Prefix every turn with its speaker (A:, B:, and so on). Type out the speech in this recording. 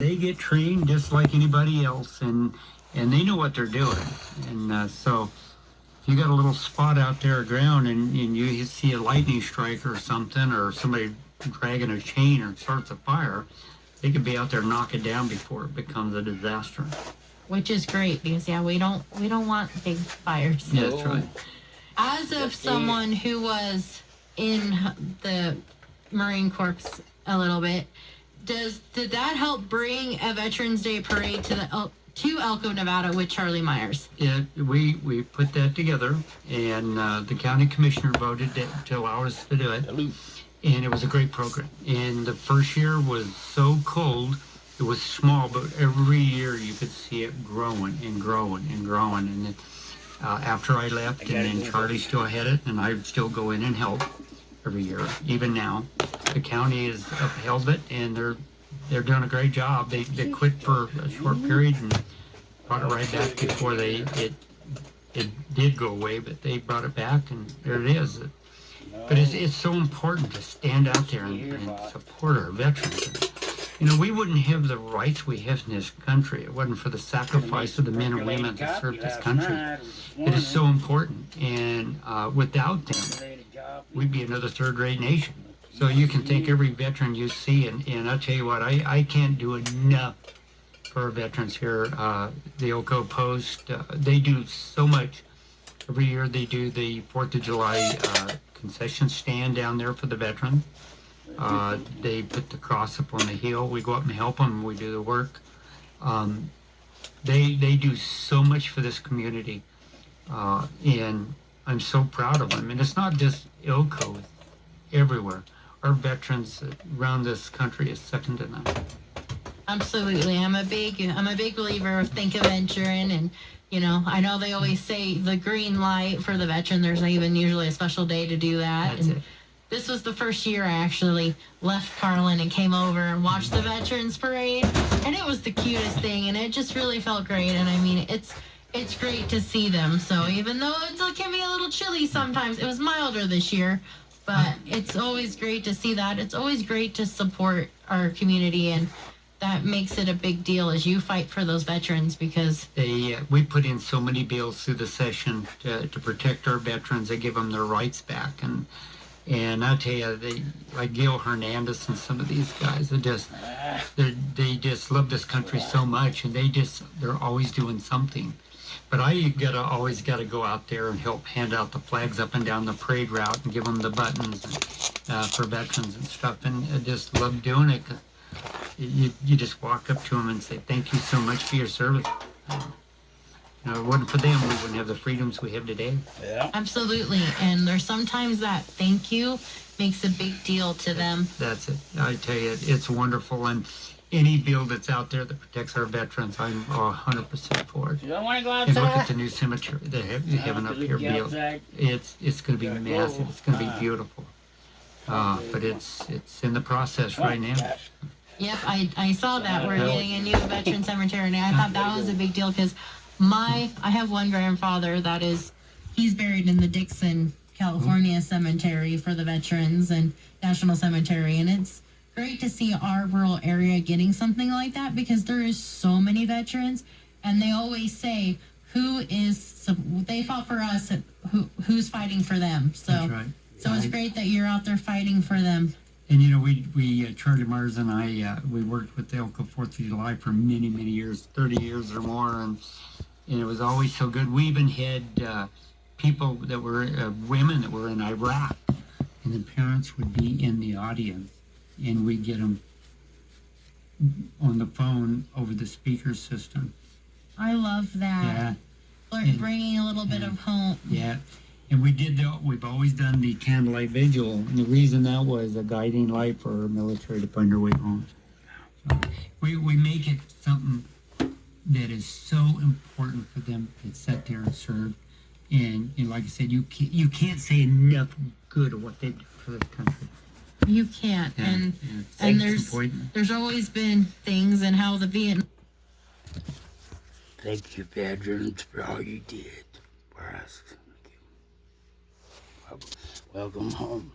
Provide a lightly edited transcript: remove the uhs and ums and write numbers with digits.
A: They get trained just like anybody else, and they know what they're doing. And so if you got a little spot out there aground and you see a lightning strike or something, or somebody dragging a chain or starts a fire, they could be out there knock it down before it becomes a disaster.
B: Which is great because we don't want big fires.
A: Yeah, that's right.
B: As of someone who was in the Marine Corps a little bit, did that help bring a Veterans Day parade to Elko, Nevada with Charlie Myers?
A: Yeah, we put that together, and the county commissioner voted to allow us to do it. And it was a great program. And the first year was so cold, it was small, but every year you could see it growing and growing and growing. And after I left, and then Charlie still had it, and I would still go in and help every year. Even now, the county has upheld it, and they're doing a great job. They quit for a short period and brought it right back before it did go away, but they brought it back, and there it is. But it's so important to stand out there and support our veterans. You know, we wouldn't have the rights we have in this country. It wasn't for the sacrifice of the men and women to serve this country. It is so important, and without them, we'd be another third-rate nation. So you can thank every veteran you see, and I'll tell you what, I can't do enough for our veterans here. The Elko Post, they do so much. Every year they do the 4th of July concession stand down there for the veterans. They put the cross up on the hill. We go up and help them. We do the work. They do so much for this community, and I'm so proud of them. And it's not just Elko; it's everywhere. Our veterans around this country is second to none.
B: Absolutely, I'm a big believer of Think Adventuring, and I know they always say the green light for the veteran. There's not even usually a special day to do that.
A: That's it.
B: This was the first year I actually left Carlin and came over and watched the Veterans Parade, and it was the cutest thing, and it just really felt great. And I mean, it's great to see them. So even though it can be a little chilly sometimes, it was milder this year, but it's always great to see that. It's always great to support our community, and that makes it a big deal as you fight for those veterans, because
A: we put in so many bills through the session to protect our veterans. They give them their rights back, and I tell you, like Gil Hernandez and some of these guys, they just love this country so much, and they're always doing something. But I always gotta go out there and help hand out the flags up and down the parade route and give them the buttons for veterans and stuff. And I just love doing it. 'Cause you just walk up to them and say, "Thank you so much for your service." If it wasn't for them, we wouldn't have the freedoms we have today.
B: Yeah. Absolutely. And there's sometimes that thank you makes a big deal to them.
A: That's it. I tell you, it's wonderful. And any bill that's out there that protects our veterans, I'm 100% for it.
C: You don't want to go outside?
A: And look at the new cemetery they have up here built. It's going to be massive. It's going to be beautiful. But it's in the process right now.
B: Yep, I saw that. We're getting a new veteran cemetery, and I thought that was a big deal because I have one grandfather he's buried in the Dixon, California cemetery for the veterans and National Cemetery, and it's great to see our rural area getting something like that because there is so many veterans, and they always say they fought for us, who's fighting for them. So
A: that's right.
B: So it's great that you're out there fighting for them.
A: And we Charlie Myers and I, we worked with the Elko 4th of July for many, many years, 30 years or more, and it was always so good. We even had people that were women that were in Iraq, and the parents would be in the audience, and we'd get them on the phone over the speaker system.
B: I love that.
A: Yeah.
B: Bringing a little bit of hope.
A: Yeah. And we've always done the candlelight vigil, and the reason that was a guiding light for our military to find their way home. So we make it something that is so important for them to sit there and serve. And like I said, you can't say enough good of what they do for this country.
B: You can't. Yeah, and there's always been things and how the Vietnam.
C: Thank you, veterans, for all you did for us. Welcome home.